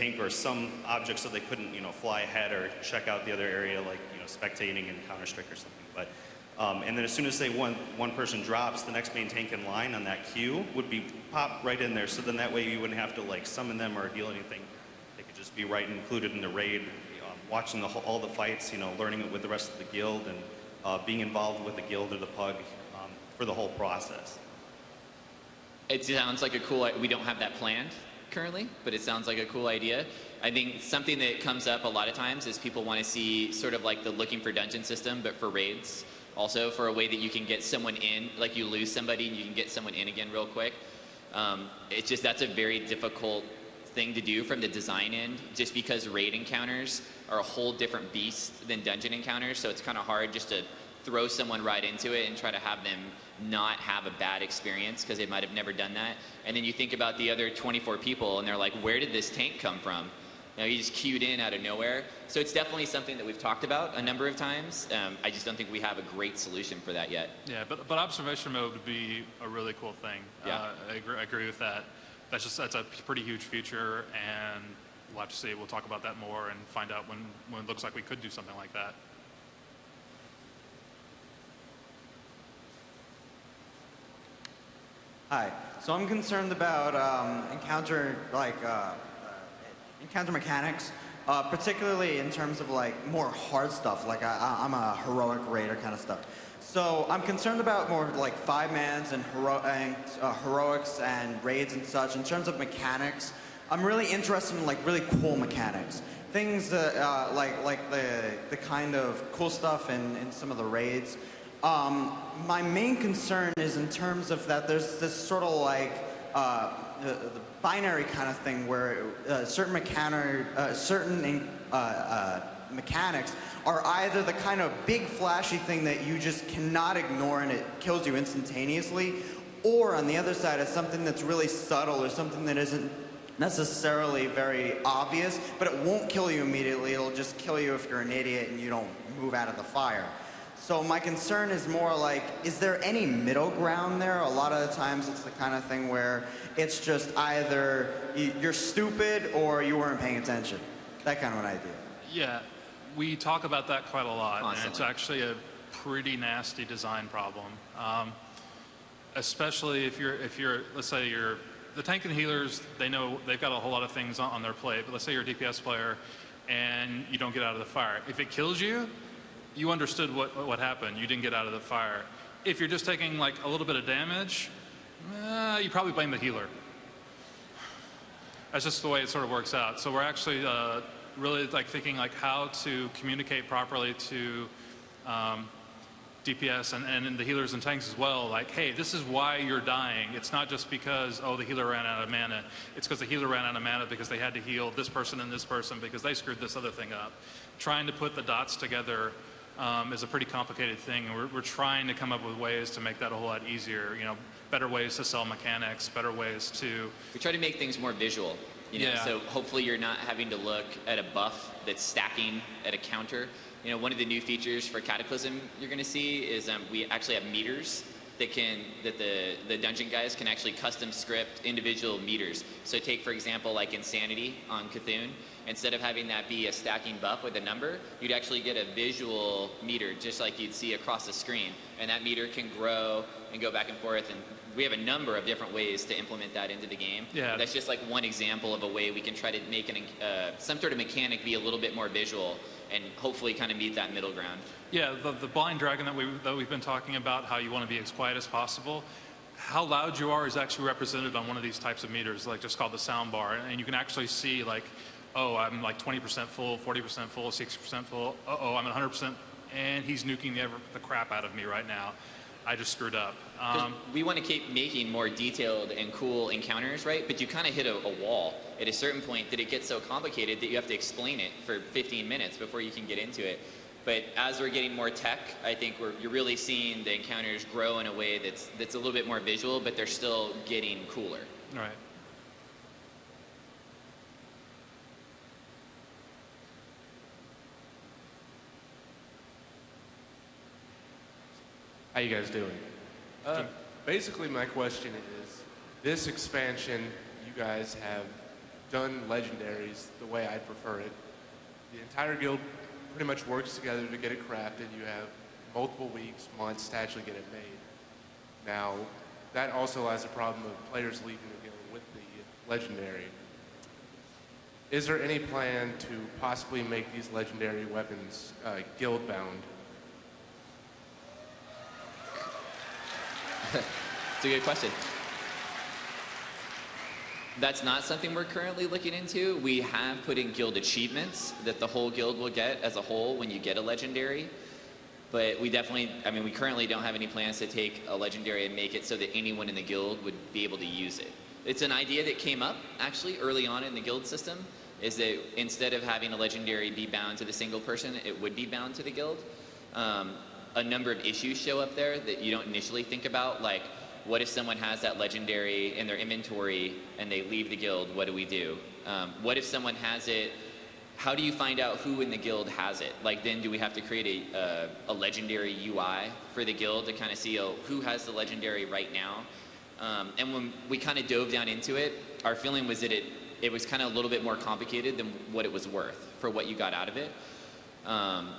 tank or some object so they couldn't, fly ahead or check out the other area, like, spectating in Counter-Strike or something. But and then as soon as one person drops, the next main tank in line on that queue would be popped right in there. So then that way you wouldn't have to like summon them or deal anything. They could just be right included in the raid, watching all the fights, learning it with the rest of the guild, and being involved with the guild or the pug for the whole process. It sounds like a cool. We don't have that planned currently, but it sounds like a cool idea. I think something that comes up a lot of times is people want to see sort of like the looking for dungeon system, but for raids. Also, for a way that you can get someone in, like you lose somebody and you can get someone in again real quick. It's just, that's a very difficult thing to do from the design end, just because raid encounters are a whole different beast than dungeon encounters. So it's kind of hard just to throw someone right into it and try to have them not have a bad experience because they might have never done that. And then you think about the other 24 people and they're like, where did this tank come from? You just queued in out of nowhere. So it's definitely something that we've talked about a number of times. I just don't think we have a great solution for that yet. Yeah, but observation mode would be a really cool thing. Yeah. I agree with that. That's a pretty huge feature, and we'll have to see. We'll talk about that more and find out when it looks like we could do something like that. Hi. So I'm concerned about encounter mechanics, particularly in terms of like more hard stuff. Like I'm a heroic raider kind of stuff. So I'm concerned about more like 5-mans and heroics and raids and such. In terms of mechanics, I'm really interested in like really cool mechanics. Things that like the kind of cool stuff in some of the raids. My main concern is in terms of that there's this sort of like the binary kind of thing where certain mechanics are either the kind of big flashy thing that you just cannot ignore and it kills you instantaneously, or on the other side is something that's really subtle or something that isn't necessarily very obvious, but it won't kill you immediately. It'll just kill you if you're an idiot and you don't move out of the fire. So my concern is more like, is there any middle ground there? A lot of the times it's the kind of thing where it's just either you're stupid or you weren't paying attention. That kind of an idea. Yeah, we talk about that quite a lot, Constantly. and it's actually a pretty nasty design problem. Especially if you're, let's say the tank and healers, they know they've got a whole lot of things on their plate, but let's say you're a DPS player and you don't get out of the fire. If it kills you, you understood what happened. You didn't get out of the fire. If you're just taking like a little bit of damage, you probably blame the healer. That's just the way it sort of works out. So we're actually really like thinking like how to communicate properly to DPS and the healers and tanks as well. Like, hey, this is why you're dying. It's not just because, oh, the healer ran out of mana. It's because the healer ran out of mana because they had to heal this person and this person because they screwed this other thing up. Trying to put the dots together is a pretty complicated thing, and we're trying to come up with ways to make that a whole lot easier. Better ways to sell mechanics, better ways to. We try to make things more visual. Yeah. So hopefully you're not having to look at a buff that's stacking at a counter. One of the new features for Cataclysm you're going to see is we actually have meters that the dungeon guys can actually custom script individual meters. So take, for example, like Insanity on Cthulhu. Instead of having that be a stacking buff with a number, you'd actually get a visual meter just like you'd see across the screen. And that meter can grow and go back and forth. And we have a number of different ways to implement that into the game. Yeah. That's just like one example of a way we can try to make some sort of mechanic be a little bit more visual and hopefully kind of meet that middle ground. Yeah, the blind dragon that we've been talking about, how you want to be as quiet as possible. How loud you are is actually represented on one of these types of meters, like just called the sound bar, and you can actually see like, oh, I'm like 20% full, 40% full, 60% full. Uh-oh, I'm at 100%, and he's nuking the crap out of me right now. I just screwed up. We want to keep making more detailed and cool encounters, right? But you kind of hit a wall at a certain point that it gets so complicated that you have to explain it for 15 minutes before you can get into it. But as we're getting more tech, I think you're really seeing the encounters grow in a way that's a little bit more visual, but they're still getting cooler. All right. How you guys doing? Basically, my question is, this expansion, you guys have done legendaries the way I prefer it, the entire guild pretty much works together to get it crafted. You have multiple weeks, months to actually get it made. Now, that also has a problem of players leaving the guild with the legendary. Is there any plan to possibly make these legendary weapons guild bound? It's a good question. That's not something we're currently looking into. We have put in guild achievements that the whole guild will get as a whole when you get a legendary. But we definitely, I mean, we currently don't have any plans to take a legendary and make it so that anyone in the guild would be able to use it. It's an idea that came up actually early on in the guild system, is that instead of having a legendary be bound to the single person, it would be bound to the guild. A number of issues show up there that you don't initially think about, like what if someone has that legendary in their inventory and they leave the guild, what do we do? What if someone has it, how do you find out who in the guild has it? Like then do we have to create a legendary UI for the guild to kind of see who has the legendary right now? And when we kind of dove down into it, our feeling was that it was kind of a little bit more complicated than what it was worth for what you got out of it.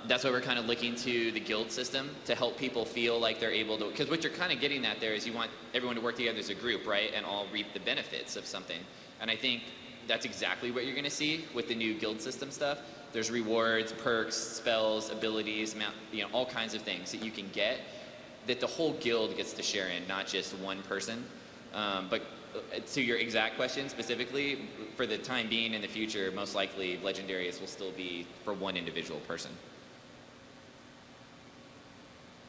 That's why we're kind of looking to the guild system to help people feel like they're able to, because what you're kind of getting at there is you want everyone to work together as a group, right? And all reap the benefits of something. And I think that's exactly what you're going to see with the new guild system stuff. There's rewards, perks, spells, abilities, all kinds of things that you can get that the whole guild gets to share in, not just one person. But to your exact question specifically, for the time being in the future, most likely legendaries will still be for one individual person.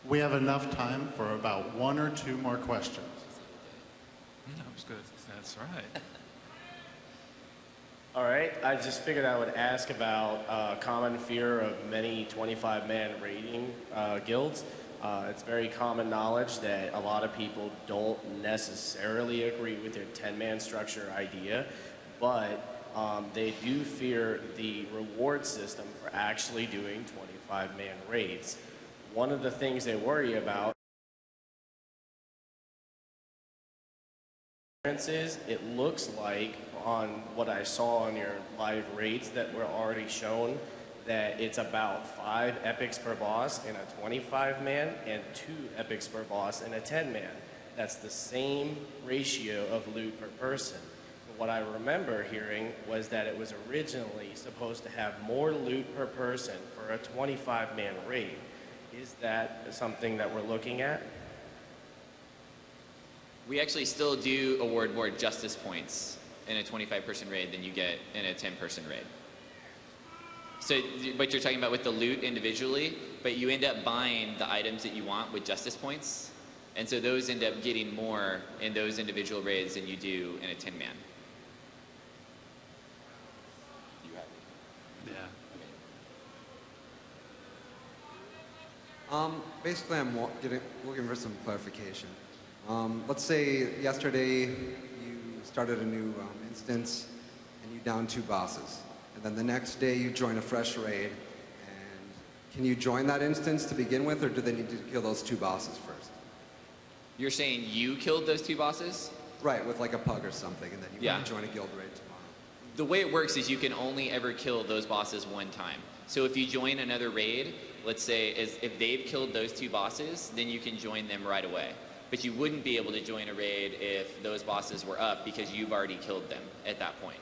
We have enough time for about one or two more questions. That was good. That's right. All right, I just figured I would ask about common fear of many 25-man raiding guilds. It's very common knowledge that a lot of people don't necessarily agree with their 10-man structure idea, but they do fear the reward system for actually doing 25-man raids. One of the things they worry about is it looks like on what I saw on your live raids that were already shown that it's about 5 epics per boss in a 25-man and 2 epics per boss in a 10-man. That's the same ratio of loot per person. But what I remember hearing was that it was originally supposed to have more loot per person for a 25-man raid. Is that something that we're looking at? We actually still do award more justice points in a 25-person raid than you get in a 10-person raid. So, but you're talking about with the loot individually, but you end up buying the items that you want with justice points, and so those end up getting more in those individual raids than you do in a 10-man. You have it. Yeah. Basically, I'm looking for some clarification. Let's say yesterday you started a new instance and you downed 2 bosses. And then the next day you join a fresh raid. And can you join that instance to begin with, or do they need to kill those 2 bosses first? You're saying you killed those 2 bosses? Right, with like a pug or something, and then you want to join a guild raid tomorrow. The way it works is you can only ever kill those bosses one time. So if you join another raid, let's say if they've killed those 2 bosses, then you can join them right away. But you wouldn't be able to join a raid if those bosses were up because you've already killed them at that point.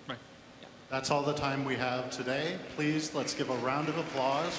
Right. That's all the time we have today. Please, let's give a round of applause